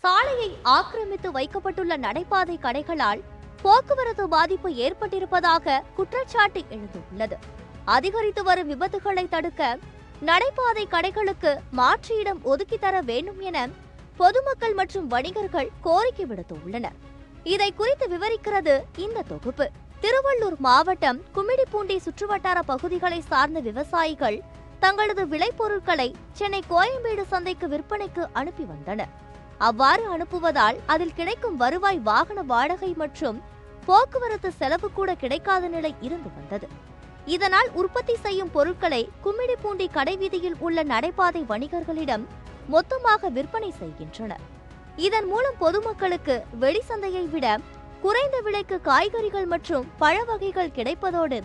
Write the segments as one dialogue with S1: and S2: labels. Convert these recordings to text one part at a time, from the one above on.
S1: சாலையை ஆக்கிரமித்து வைக்கப்பட்டுள்ள நடைபாதை கடைகளால் போக்குவரத்து பாதிப்பு ஏற்பட்டிருப்பதாக குற்றச்சாட்டு எழுந்துள்ளது. அதிகரித்து வரும் விபத்துகளை தடுக்க நடைபாதை கடைகளுக்கு மாற்று இடம் ஒதுக்கி தர வேண்டும் என பொதுமக்கள் மற்றும் வணிகர்கள் கோரிக்கை விடுத்துள்ளனர். இதை குறித்து விவரிக்கிறது இந்த தொகுப்பு. திருவள்ளூர் மாவட்டம் கும்மிடிப்பூண்டி சுற்றுவட்டார பகுதிகளை சார்ந்த விவசாயிகள் தங்களது விளைபொருட்களை சென்னை கோயம்பேடு சந்தைக்கு விற்பனைக்கு அனுப்பி வந்தனர். அவ்வாறு அனுப்புவதால் அதில் கிடைக்கும் வருவாய் வாகன வாடகை மற்றும் போக்குவரத்து செலவு கூட கிடைக்காத நிலை இருந்து வந்தது. இதனால் உற்பத்தி செய்யும் பொருட்களை கும்மிடிப்பூண்டி கடைவீதியில் உள்ள நடைபாதை வணிகர்களிடம் மொத்தமாக விற்பனை செய்கின்றனர். இதன் மூலம் பொதுமக்களுக்கு வெளிச்சந்தையை விட குறைந்த விலைக்கு காய்கறிகள் மற்றும் பழ வகைகள் கிடைப்பதோடு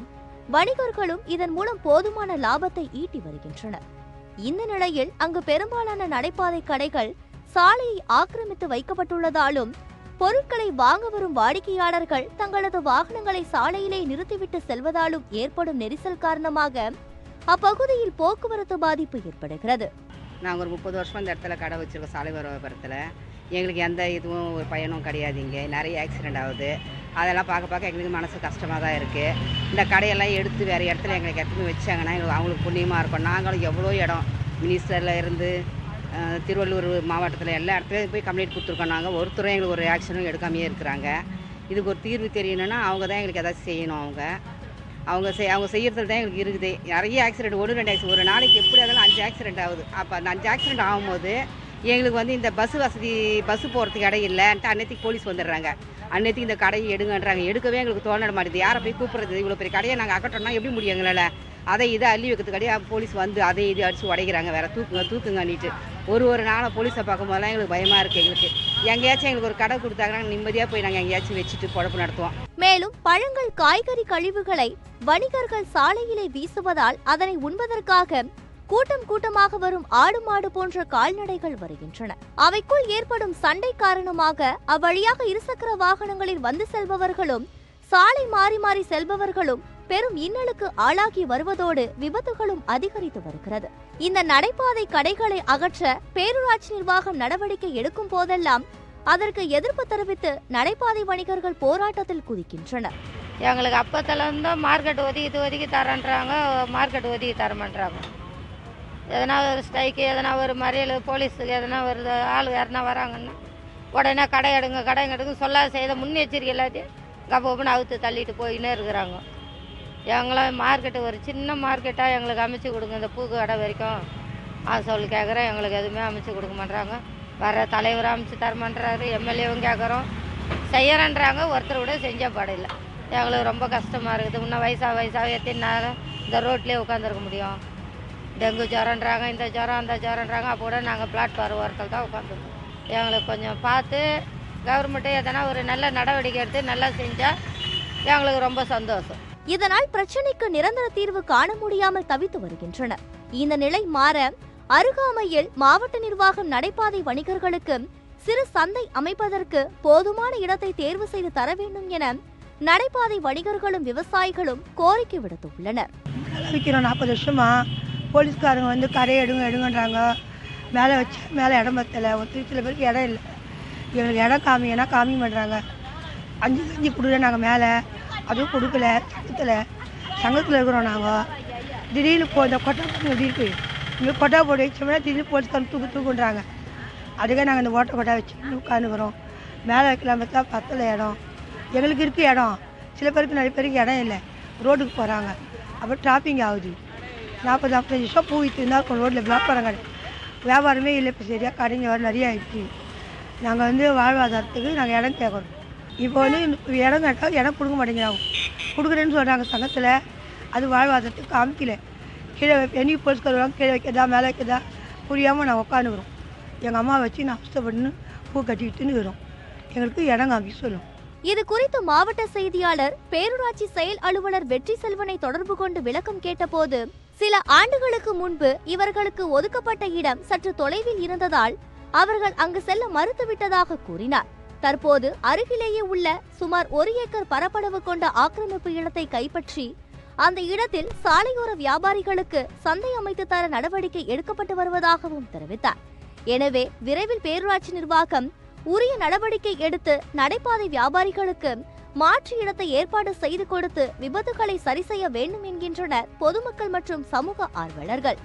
S1: வணிகர்களும் இதன் மூலம் போதுமான லாபத்தை ஈட்டி வருகின்றனர். இந்த நிலையில் அங்கு பெரும்பாலான நடைபாதை கடைகள் சாலையை ஆக்கிரமித்து வைக்கப்பட்டுள்ளதாலும் பொருட்களை வாங்க வரும் வாடிக்கையாளர்கள் தங்களது வாகனங்களை சாலையிலே நிறுத்திவிட்டு செல்வதாலும் ஏற்படும் நெரிசல் காரணமாக அப்பகுதியில் போக்குவரத்து பாதிப்பு ஏற்படுகிறது.
S2: நாங்கள் ஒரு 30 வருஷம் இந்த இடத்துல கடை வச்சிருக்கோம். சாலை வியாபாரத்தில் எங்களுக்கு எந்த இதுவும் ஒரு பயனும் கிடையாது. இங்கே நிறைய ஆக்சிடெண்ட் ஆகுது. அதெல்லாம் பார்க்க எங்களுக்கு மனசு கஷ்டமாக தான் இருக்குது. இந்த கடையெல்லாம் எடுத்து வேறு இடத்துல எங்களுக்கு எடுத்து வச்சாங்கன்னா அவங்களுக்கு புண்ணியமாக இருக்கும். நாங்களும் எவ்வளோ இடம் மினிஸ்டரில் இருந்து திருவள்ளூர் மாவட்டத்தில் எல்லா இடத்துலையும் போய் கம்ப்ளைண்ட் கொடுத்துருக்கோம். நாங்கள் ஒருத்தரும் எங்களுக்கு ஒரு ஆக்ஷனும் எடுக்காமையே இருக்கிறாங்க. இதுக்கு ஒரு தீர்வு தெரியணும்னா அவங்க தான் எங்களுக்கு எதாச்சும் செய்யணும். அவங்க செய்யறதுல தான் எங்களுக்கு இருக்குது. நிறைய ஆக்சிடெண்ட் 1-2 ஆக்சிடெண்ட் ஒரு நாளைக்கு எப்படி அதெல்லாம் 5 ஆக்சிடெண்ட் ஆகுது. அப்போ அந்த 5 ஆக்சிடெண்ட் ஆகும்போது எங்களுக்கு இந்த பஸ்ஸு போகிறதுக்கு இடம் இல்லைன்ட்டு அன்னைக்கு போலீஸ் வந்துடுறாங்க. அன்னைக்கு இந்த கடையை எடுங்கன்றாங்க. எடுக்கவே எங்களுக்கு தோண மாட்டேது. யாரை போய் கூப்பிட்றது? இவ்வளோ பெரிய கடையை நாங்கள் அகற்றோம்னா எப்படி முடியும் எங்களால்? அதை இதை அள்ளி வைக்கிறது கடையாக போலீஸ் வந்து அதை இது அடித்து உடைக்கிறாங்க. வேறு தூக்குங்கன்னிட்டு ஒரு நாளை போலீஸை பார்க்கும்போதெல்லாம் எங்களுக்கு பயமாக இருக்குது. எங்கேயாச்சும் எங்களுக்கு ஒரு கடை கொடுத்தாங்கன்னா நிம்மதியாக போய் நாங்கள் எங்கேயாச்சும் வச்சுட்டு பொழப்பு நடத்துவோம்.
S1: மேலும் பழங்கள் காய்கறி கழிவுகளை வணிகர்கள் சாலையிலே வீசுவதால் அதனை உண்பதற்காக கூட்டமாக வரும் ஆடு மாடு போன்ற கால்நடைகள் வருகின்றன. அவைக்குள் ஏற்படும் சண்டை காரணமாக அவ்வழியாக இருசக்கர வாகனங்களில் வந்து செல்பவர்களும் சாலை மாறி செல்பவர்களும் பெரும் இன்னலுக்கு ஆளாகி வருவதோடு விபத்துகளும் அதிகரித்து வருகிறது. இந்த நடைபாதை கடைகளை அகற்ற பேரூராட்சி நிர்வாகம் நடவடிக்கை எடுக்கும் போதெல்லாம் அதற்கு எதிர்ப்பு தெரிவித்து நடைபாதை வணிகர்கள் போராட்டத்தில் குதிக்கின்றனர்.
S3: எங்களுக்கு அப்பத்துல இருந்து மார்க்கெட் ஒதுக்கி தரன்றாங்க, மார்க்கெட் ஒதுக்கி தரமான்றாங்க. எதனா ஒரு ஸ்ட்ரைக்கு, எதனா ஒரு மறியல், போலீஸுக்கு எதனா ஒரு ஆள் யாருனா வராங்கன்னா உடனே கடை எடுங்க சொல்லாத செய்த முன்னெச்சரிக்கை எல்லாத்தையும் கப்பன்னு அவுத்து தள்ளிட்டு போயின்னே இருக்கிறாங்க. எங்களாம் மார்க்கெட்டு ஒரு சின்ன மார்க்கெட்டாக எங்களுக்கு அமைச்சு கொடுங்க. இந்த பூக்கு கடை வரைக்கும் சொல்லி கேட்குறேன். எங்களுக்கு எதுவுமே அமைச்சு கொடுக்க மாட்றாங்க. வர தலைவர் அமைச்சு தரமான்றாரு. எம்எல்ஏவும் கேட்குறோம், செய்யறன்றாங்க. ஒருத்தர் கூட செஞ்ச பாடில்லை. எங்களுக்கு ரொம்ப கஷ்டமாக இருக்குது. இன்னும் வயசாக எத்தனை நேரம் இந்த ரோட்லேயே உட்காந்துருக்க முடியும்? டெங்கு ஜுரன்றாங்க, இந்த ஜுரம் அந்த ஜுரன்றாங்க. அப்போ கூட நாங்கள் பிளாட்ஃபார்ம் ஓரத்தில் தான் உட்காந்துருக்கோம். எங்களுக்கு கொஞ்சம் பார்த்து கவர்மெண்ட்டு எதனா ஒரு நல்ல நடவடிக்கை எடுத்து நல்லா செஞ்சால் எங்களுக்கு ரொம்ப சந்தோஷம்.
S1: இதனால் பிரச்சனைக்கு நிரந்தர தீர்வு காண முடியாமல் தவித்து வருகின்றனர். இந்த நிலை மாற அருகாமையில் மாவட்ட நிர்வாகம் நடைபாதை வணிகர்களுக்கு சிறு சந்தை அமைப்பதற்கு போதுமான இடத்தை தேர்வு செய்து தர வேண்டும் என நடைபாதை வணிகர்களும் விவசாயிகளும் கோரிக்கை விடுத்துள்ளனர்.
S4: 40 வருஷமா போலீஸ்காரங்க கரையை எடுங்கன்றாங்க. மேலே இடம் பத்தலை. ஒரு சில பேருக்கு இடம் இல்லை. எங்களுக்கு இடம் காமி பண்ணுறாங்க. 5 செஞ்சு கொடுக்குறேன். நாங்கள் மேலே அதுவும் கொடுக்கல. சங்கத்தில் இருக்கிறோம். நாங்கள் திடீர்னு இந்த கொட்டை எப்படி இருக்கு, இங்கே கொட்டை போட்டு வச்சோம்னா திடீர்னு போலீஸ்காரன் தூக்குன்றாங்க. அதுக்கே நாங்கள் இந்த கொட்டை வச்சு உட்காந்துக்கிறோம். மேலே வைக்கலாம் பார்த்தா பத்தலை இடம். எங்களுக்கு இருக்குது இடம். சில பேருக்கு நிறைய பேருக்கு இடம் இல்லை. ரோட்டுக்கு போகிறாங்க. அப்புறம் டிராஃபிக் ஆகுது. 40-45 வருஷம் பூ விற்று இருந்தால் ரோட்டில் பிளாக் பண்ணுறாங்க. வியாபாரமே இல்லை. இப்போ சரியாக கடைங்க வர நிறைய ஆயிடுச்சு. நாங்கள் வாழ்வாதாரத்துக்கு நாங்கள் இடம் கேட்குறோம். இப்போ இடம் கேட்டால் இடம் கொடுக்க மாட்டேங்கிறாங்க. கொடுக்குறேன்னு சொல்கிறாங்க சங்கத்தில். அது வாழ்வாதாரத்துக்கு காமிக்கல. கீழே என்னைக்கு போலீஸ்கார் வருவாங்க, கீழே வைக்கிறதா மேலே வைக்கிறதா புரியாமல் நாங்கள் உட்காந்துக்கிறோம். எங்கள் அம்மா வச்சு நான் அவஸ்தைப்பட்டு பூ கட்டிக்கிட்டுன்னு இருக்கிறோம். எங்களுக்கு இடம் காமிக்க சொல்லும்.
S1: இது குறித்து மாவட்ட செய்தியாளர் பேரூராட்சி செயல் அலுவலர் வெற்றி செல்வனை தொடர்பு கொண்டு விளக்கம் கேட்டபோது, சில ஆண்டுகளுக்கு முன்பு இவர்களுக்கு ஒதுக்கப்பட்ட இடம் சற்று தொலைவில் இருந்ததால் அவர்கள் அங்கு செல்ல மறுத்துவிட்டதாக கூறினார். தற்போது அருகிலேயே உள்ள சுமார் 1 ஏக்கர் பரப்பளவு கொண்ட ஆக்கிரமிப்பு இடத்தை கைப்பற்றி அந்த இடத்தில் சாலையோர வியாபாரிகளுக்கு சந்தை அமைத்து தர நடவடிக்கை எடுக்கப்பட்டு வருவதாகவும் தெரிவித்தார். எனவே விரைவில் பேரூராட்சி நிர்வாகம் உரிய நடவடிக்கை எடுத்து நடைபாதை வியாபாரிகளுக்கு மாற்று இடத்தை ஏற்பாடு செய்து கொடுத்து விபத்துகளை சரி செய்ய வேண்டும் என்கின்றனர் பொதுமக்கள் மற்றும் சமூக ஆர்வலர்கள்.